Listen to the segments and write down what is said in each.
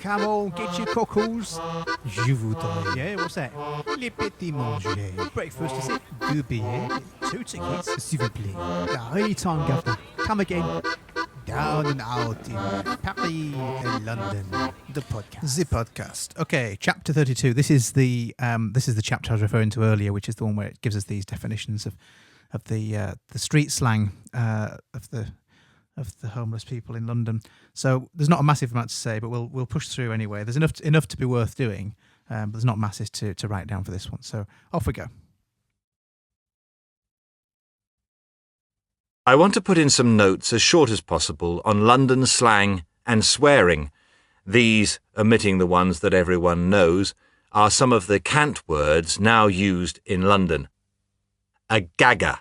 Come on, get your cockles. Je voudrais. Yeah, what's that? Les petits manger. Breakfast, is it? Deux billets. 2 tickets, s'il vous plaît. Anytime, governor. Come again. Down and out in Paris and London. The podcast. Okay, chapter 32. This is the chapter I was referring to earlier, which is the one where it gives us these definitions of the street slang of the homeless people in London. So there's not a massive amount to say, but we'll push through anyway. There's enough to be worth doing, but there's not masses to write down for this one. So off we go. I want to put in some notes as short as possible on London slang and swearing. These, omitting the ones that everyone knows, are some of the cant words now used in London. A gagger,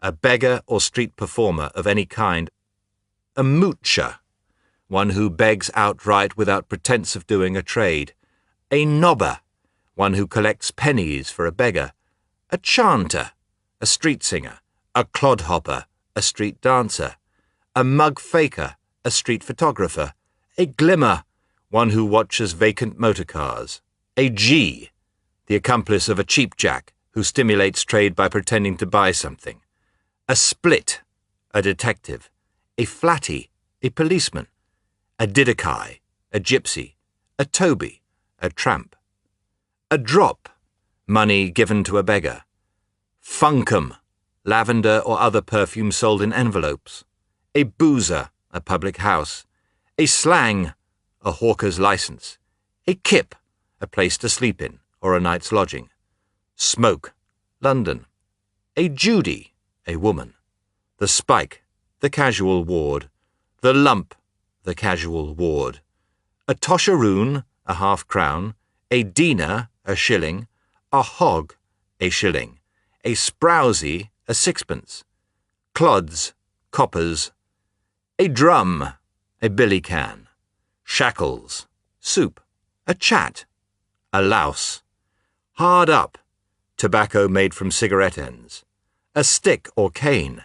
a beggar or street performer of any kind. A moocher, one who begs outright without pretence of doing a trade. A nobber, one who collects pennies for a beggar. A chanter, a street singer. A clodhopper, a street dancer. A mug faker, a street photographer. A glimmer, one who watches vacant motor cars. A G, the accomplice of a cheapjack who stimulates trade by pretending to buy something. A split, a detective. A flatty, a policeman. A didakai, a gypsy. A toby, a tramp. A drop, money given to a beggar. Funkum, lavender or other perfume sold in envelopes. A boozer, a public house. A slang, a hawker's license. A kip, a place to sleep in or a night's lodging. Smoke, London. A Judy, a woman. The spike, the casual ward. The lump, the casual ward. A tosharoon, a half-crown. A denar, a shilling. A hog, a shilling. A sprousey, a sixpence. Clods, coppers. A drum, a billy can. Shackles, soup. A chat, a louse. Hard up, tobacco made from cigarette ends. A stick or cane,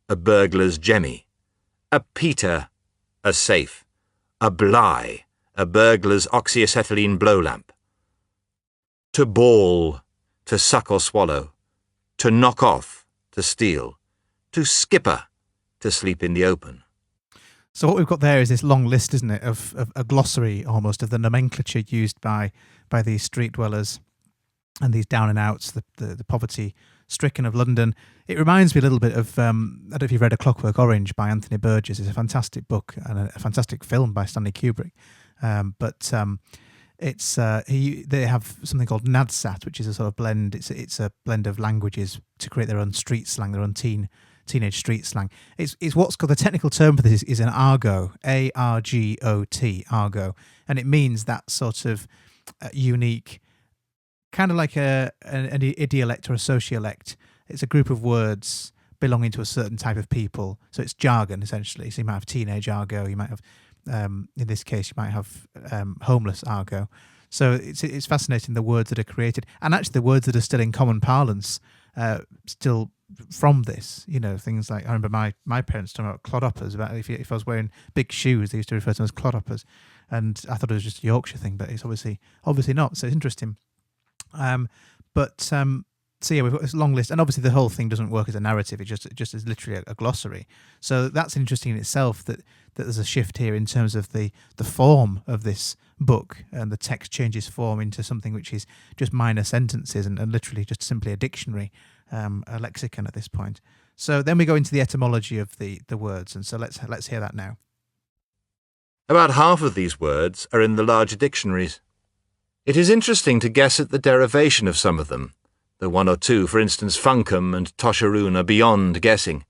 a burglar's jemmy. A peter, a safe. A bligh, a burglar's oxyacetylene blow lamp. To bawl, to suck or swallow. To knock off, to steal. To skipper, to sleep in the open. So what we've got there is this long list, isn't it, of a glossary almost of the nomenclature used by these street dwellers and these down and outs, the poverty-stricken of London. It reminds me a little bit of, I don't know if you've read A Clockwork Orange by Anthony Burgess. It's a fantastic book and a fantastic film by Stanley Kubrick. They have something called Nadsat, which is a sort of blend. It's a blend of languages to create their own street slang, their own teenage street slang. It's what's called, the technical term for this is an argot, A-R-G-O-T, argot, and it means that sort of unique, kind of like an idiolect or a sociolect. It's a group of words belonging to a certain type of people, so it's jargon essentially. So you might have teenage argot, you might have, in this case, you might have homeless argot. So it's fascinating, the words that are created, and actually the words that are still in common parlance, still from this, things like, I remember my parents talking about clodhoppers, about if I was wearing big shoes, they used to refer to them as clodhoppers, and I thought it was just a Yorkshire thing, but it's obviously not. So it's interesting. So yeah, we've got this long list, and obviously the whole thing doesn't work as a narrative. It just is literally a glossary. So that's interesting in itself, that there's a shift here in terms of the form of this book, and the text changes form into something which is just minor sentences and literally just simply a dictionary, a lexicon at this point. So then we go into the etymology of the words, and so let's hear that now. About half of these words are in the larger dictionaries. It is interesting to guess at the derivation of some of them. The one or two, for instance, funkum and tosharoon, are beyond guessing.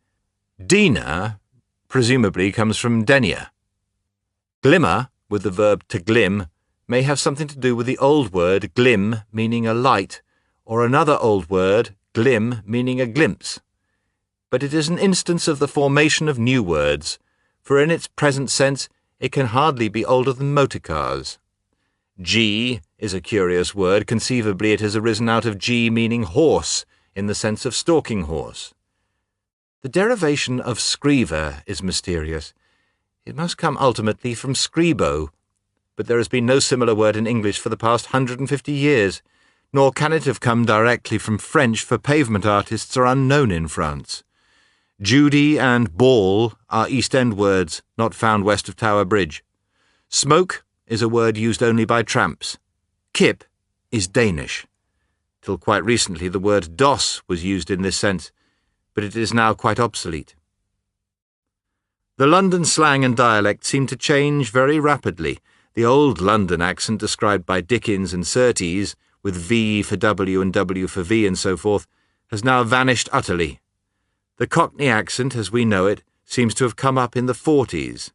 Denar presumably comes from denier. Glimmer, with the verb to glim, may have something to do with the old word glim, meaning a light, or another old word, glim, meaning a glimpse. But it is an instance of the formation of new words, for in its present sense it can hardly be older than motor cars. G is a curious word. Conceivably it has arisen out of G meaning horse, in the sense of stalking horse. The derivation of screever is mysterious. It must come ultimately from scribo. but there has been no similar word in English for the past 150 years, nor can it have come directly from French, for pavement artists are unknown in France. Judy and ball are East End words not found west of Tower Bridge. Smoke is a word used only by tramps. Kip is Danish. Till quite recently the word DOS was used in this sense, but it is now quite obsolete. The London slang and dialect seem to change very rapidly. The old London accent described by Dickens and Surtees, with V for W and W for V and so forth, has now vanished utterly. The Cockney accent, as we know it, seems to have come up in the 40s.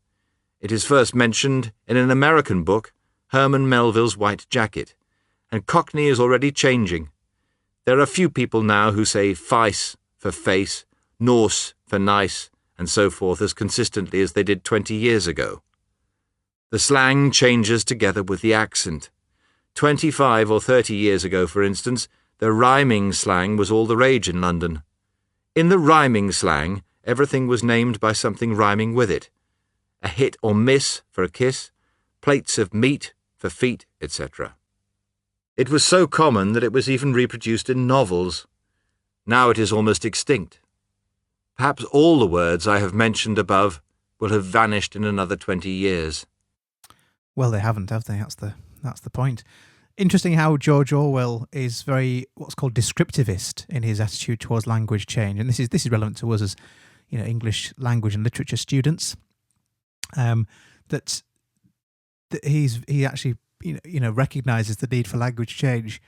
It is first mentioned in an American book, Herman Melville's White Jacket, and Cockney is already changing. There are few people now who say fice for face, norse for nice, and so forth as consistently as they did 20 years ago. The slang changes together with the accent. 25 or 30 years ago, for instance, the rhyming slang was all the rage in London. In the rhyming slang, everything was named by something rhyming with it. A hit or miss for a kiss, plates of meat for feet, etc. It was so common that it was even reproduced in novels. Now it is almost extinct. Perhaps all the words I have mentioned above will have vanished in another 20 years. Well, they haven't, have they? That's the point. Interesting how George Orwell is very what's called descriptivist in his attitude towards language change, and this is relevant to us as English language and literature students. That he actually recognises the need for language change.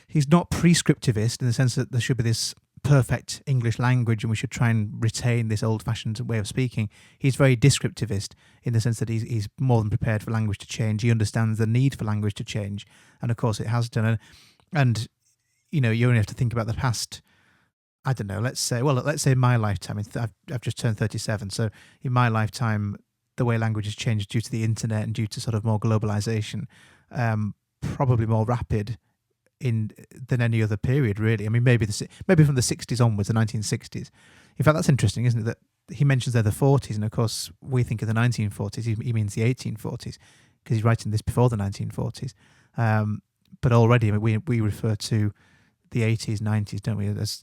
He's not prescriptivist in the sense that there should be this perfect English language and we should try and retain this old-fashioned way of speaking. He's very descriptivist in the sense that he's more than prepared for language to change. He understands the need for language to change, and of course it has done. And you only have to think about the past. I don't know. Let's say in my lifetime, I've just turned 37. So in my lifetime, the way language has changed due to the internet and due to sort of more globalization, probably more rapid than any other period, really. I mean, maybe from the 60s onwards, the 1960s. In fact, that's interesting, isn't it? That he mentions there the 40s, and of course we think of the 1940s. He means the 1840s because he's writing this before the 1940s. But already, I mean, we refer to the 80s, 90s, don't we? As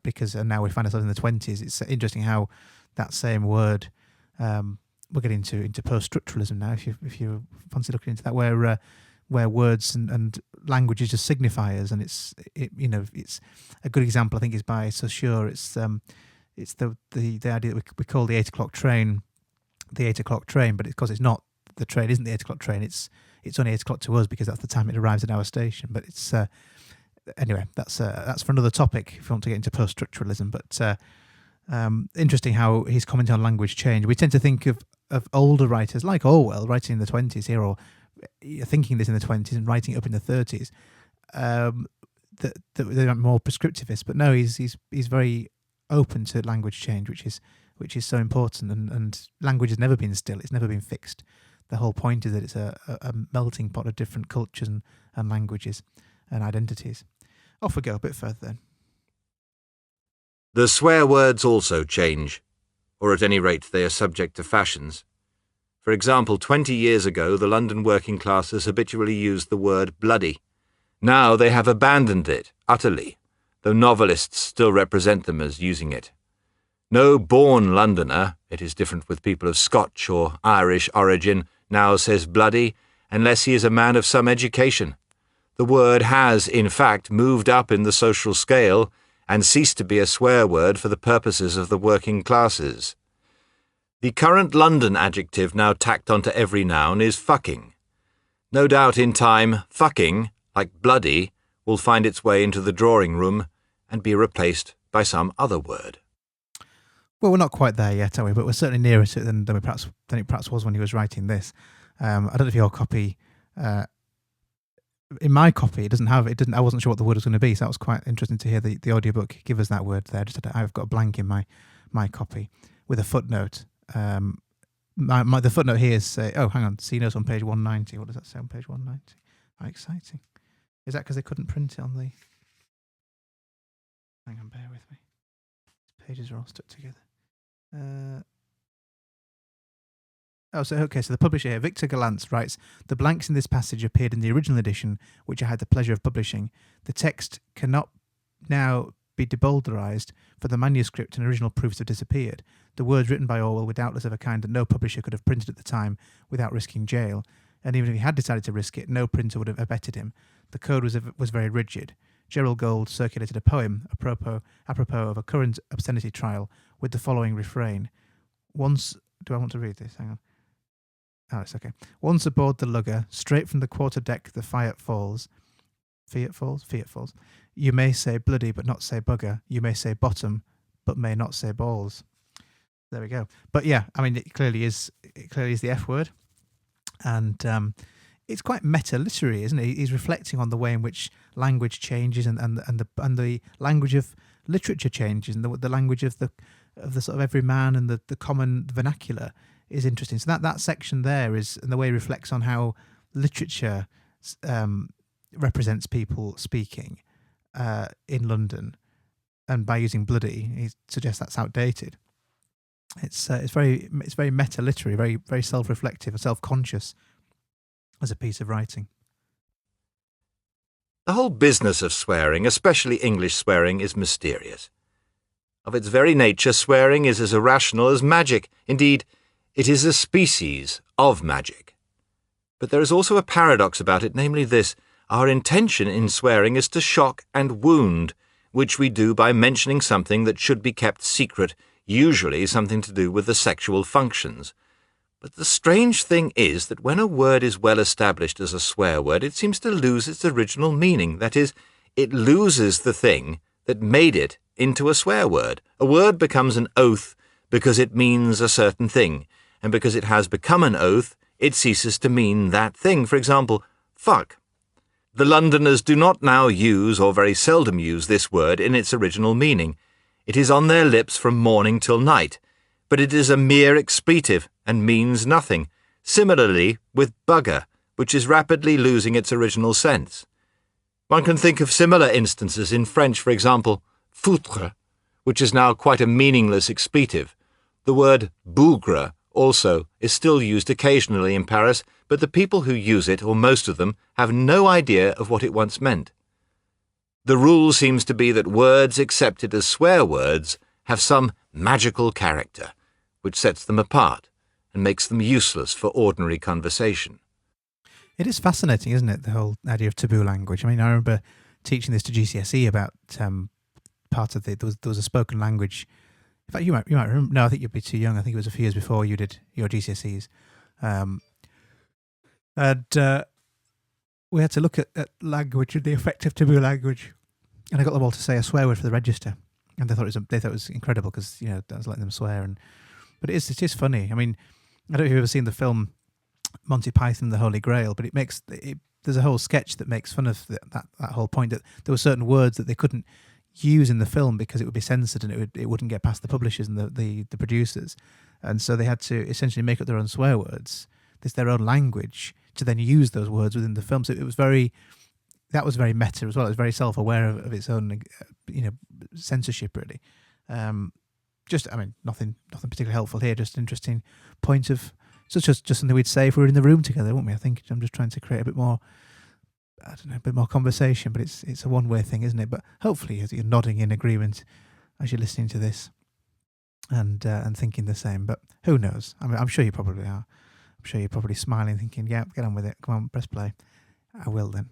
because now we find ourselves in the 20s. It's interesting how that same word. We're getting into post-structuralism now. If you fancy looking into that, where words and language is just signifiers, and it's a good example. I think is by Saussure. It's the idea that we call the 8 o'clock train the 8 o'clock train, but because it's not, the train isn't the 8 o'clock train. It's only 8 o'clock to us because that's the time it arrives at our station. But it's anyway. That's for another topic if you want to get into post-structuralism. But interesting how he's commenting on language change. We tend to think of older writers like Orwell writing in the 20s here, or thinking this in the 20s and writing it up in the 30s, that they're more prescriptivist. But no, he's very open to language change, which is so important. And language has never been still; it's never been fixed. The whole point is that it's a melting pot of different cultures and languages and identities. Off we go a bit further then. The swear words also change, or at any rate they are subject to fashions. For example, 20 years ago the London working classes habitually used the word bloody. Now they have abandoned it utterly, though novelists still represent them as using it. No born Londoner, it is different with people of Scotch or Irish origin, now says bloody unless he is a man of some education. The word has, in fact, moved up in the social scale and ceased to be a swear word for the purposes of the working classes. The current London adjective now tacked onto every noun is fucking. No doubt in time, fucking, like bloody, will find its way into the drawing room and be replaced by some other word. Well, we're not quite there yet, are we? But we're certainly nearer to it than it perhaps was when he was writing this. I don't know if your copy... in my copy, I wasn't sure what the word was going to be, so that was quite interesting to hear the audiobook give us that word there. I've got a blank in my copy with a footnote. The footnote here is hang on, C notes on page 190. What does that say on page 190? How exciting. Is that because they couldn't print it on the... Hang on, bear with me. These pages are all stuck together. Oh, so okay. So the publisher here, Victor Gallant, writes, "The blanks in this passage appeared in the original edition, which I had the pleasure of publishing. The text cannot now be debulderized, for the manuscript and original proofs have disappeared. The words written by Orwell were doubtless of a kind that no publisher could have printed at the time without risking jail. And even if he had decided to risk it, no printer would have abetted him. The code was very rigid. Gerald Gold circulated a poem apropos of a current obscenity trial with the following refrain. Once, do I want to read this? Hang on. Oh, it's okay. Once aboard the lugger, straight from the quarter deck the Fiat falls. Fiat falls? Fiat falls. You may say bloody, but not say bugger. You may say bottom, but may not say balls." There we go. But yeah, I mean, it clearly is the F word. And it's quite meta-literary, isn't it? He's reflecting on the way in which language changes and the language of literature changes, and the language of the sort of every man and the common vernacular is interesting. So that section there is, and the way he reflects on how literature represents people speaking in London, and by using bloody, he suggests that's outdated. It's very meta-literary, very very self-reflective and self-conscious as a piece of writing. The whole business of swearing, especially English swearing, is mysterious. Of its very nature, swearing is as irrational as magic. Indeed, it is a species of magic. But there is also a paradox about it, namely this: our intention in swearing is to shock and wound, which we do by mentioning something that should be kept secret, usually something to do with the sexual functions. But the strange thing is that when a word is well established as a swear word, it seems to lose its original meaning. That is, it loses the thing that made it into a swear word. A word becomes an oath because it means a certain thing, and because it has become an oath, it ceases to mean that thing. For example, fuck. The Londoners do not now use, or very seldom use, this word in its original meaning. It is on their lips from morning till night, but it is a mere expletive and means nothing. Similarly with bugger, which is rapidly losing its original sense. One can think of similar instances in French, for example, foutre, which is now quite a meaningless expletive. The word bougre also is still used occasionally in Paris, but the people who use it, or most of them, have no idea of what it once meant. The rule seems to be that words accepted as swear words have some magical character, which sets them apart and makes them useless for ordinary conversation. It is fascinating, isn't it, the whole idea of taboo language? I mean, I remember teaching this to GCSE about part of there was a spoken language. In fact, you might remember. No, I think you'd be too young. I think it was a few years before you did your GCSEs. And we had to look at language and the effect of taboo language. And I got them all to say a swear word for the register. And they thought it was incredible because, that was letting them swear. But it is funny. I mean, I don't know if you've ever seen the film Monty Python and the Holy Grail, but there's a whole sketch that makes fun of that whole point, that there were certain words that they couldn't use in the film because it would be censored and it wouldn't get past the publishers and the producers. And so they had to essentially make up their own swear words, their own language, to then use those words within the film. So it was that was very meta as well. It was very self-aware of its own, censorship, really. Nothing particularly helpful here. Just an interesting point of just something we'd say if we were in the room together, wouldn't we? I think I'm just trying to create a bit more, a bit more conversation. But it's a one-way thing, isn't it? But hopefully you're nodding in agreement as you're listening to this, and thinking the same. But who knows? I mean, I'm sure you probably are. I'm sure you're probably smiling, thinking, "Yeah, get on with it. Come on, press play." I will then.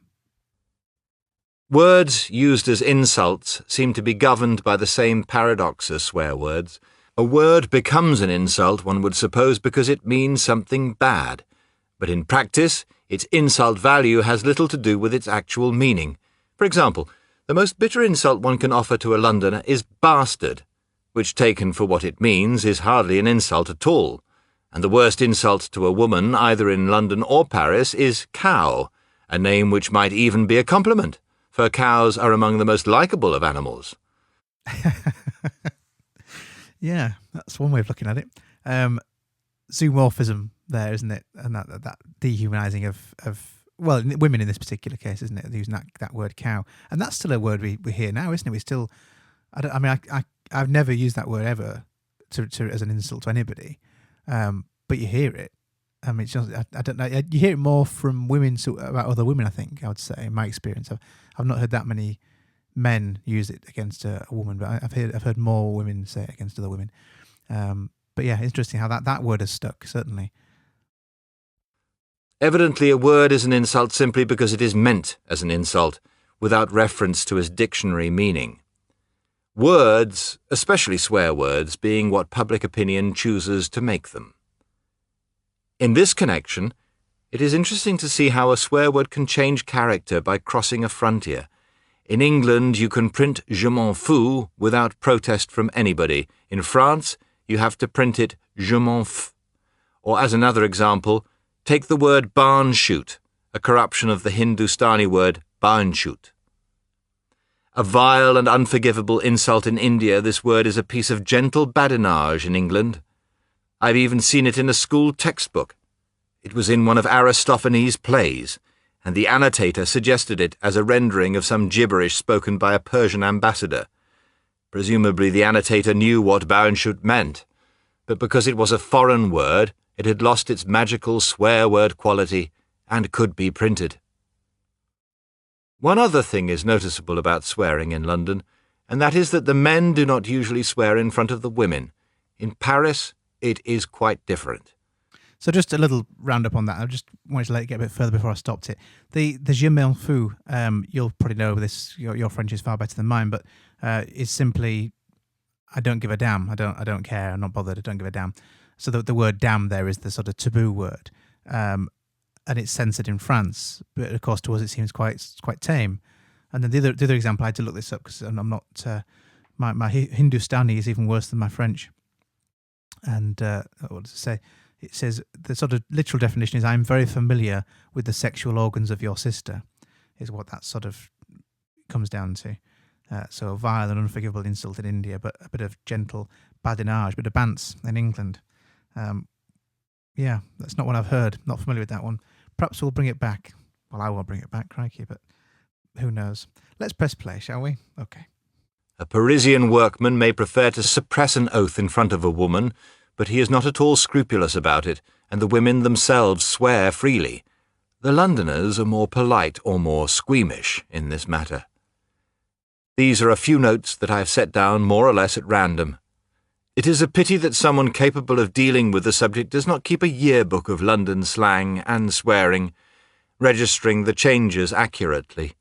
Words used as insults seem to be governed by the same paradox as swear words. A word becomes an insult, one would suppose, because it means something bad. But in practice, its insult value has little to do with its actual meaning. For example, the most bitter insult one can offer to a Londoner is bastard, which, taken for what it means, is hardly an insult at all. And the worst insult to a woman, either in London or Paris, is cow, a name which might even be a compliment, for cows are among the most likeable of animals. Yeah, that's one way of looking at it. Zoomorphism there, isn't it? And that dehumanising of women in this particular case, isn't it? Using that word cow. And that's still a word we hear now, isn't it? We still, I've never used that word ever to as an insult to anybody. But you hear it. I mean, it's just, I don't know. You hear it more from women about other women, I think, I would say, in my experience. I've not heard that many men use it against a woman, but I've heard more women say it against other women. But yeah, interesting how that word has stuck, certainly. Evidently, a word is an insult simply because it is meant as an insult, without reference to its dictionary meaning. Words, especially swear words, being what public opinion chooses to make them. In this connection, it is interesting to see how a swear word can change character by crossing a frontier. In England, you can print je m'en fous without protest from anybody. In France, you have to print it je m'en f. Or as another example, take the word barn shoot, a corruption of the Hindustani word barn shoot. A vile and unforgivable insult in India, this word is a piece of gentle badinage in England. I've even seen it in a school textbook. It was in one of Aristophanes' plays, and the annotator suggested it as a rendering of some gibberish spoken by a Persian ambassador. Presumably the annotator knew what barnshut meant, but because it was a foreign word, it had lost its magical swear word quality and could be printed. One other thing is noticeable about swearing in London, and that is that the men do not usually swear in front of the women. In Paris, it is quite different. So just a little roundup on that. I just wanted to let it get a bit further before I stopped it. The je m'en fous, you'll probably know this. Your French is far better than mine, but is simply I don't give a damn. I don't care. I'm not bothered. I don't give a damn. So the word damn there is the sort of taboo word, and it's censored in France. But of course, to us it seems quite tame. And then the other example, I had to look this up because I'm not. My Hindustani is even worse than my French. And what does it say? It says the sort of literal definition is I'm very familiar with the sexual organs of your sister, is what that sort of comes down to. So a vile and unforgivable insult in India, but a bit of gentle badinage, bit of bants in England. Yeah, that's not what I've heard. Not familiar with that one. Perhaps we'll bring it back. Well, I won't bring it back, crikey, but who knows? Let's press play, shall we? Okay. A Parisian workman may prefer to suppress an oath in front of a woman, but he is not at all scrupulous about it, and the women themselves swear freely. The Londoners are more polite or more squeamish in this matter. These are a few notes that I have set down more or less at random. It is a pity that someone capable of dealing with the subject does not keep a yearbook of London slang and swearing, registering the changes accurately.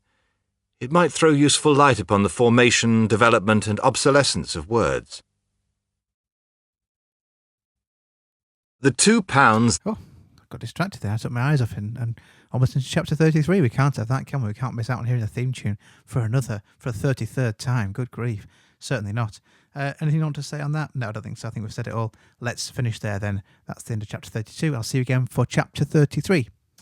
It might throw useful light upon the formation, development, and obsolescence of words. The £2. Oh, I got distracted there. I took my eyes off and almost into chapter 33. We can't have that, can we? We can't miss out on hearing the theme tune for a 33rd time. Good grief. Certainly not. Anything you want to say on that? No, I don't think so. I think we've said it all. Let's finish there then. That's the end of chapter 32. I'll see you again for chapter 33.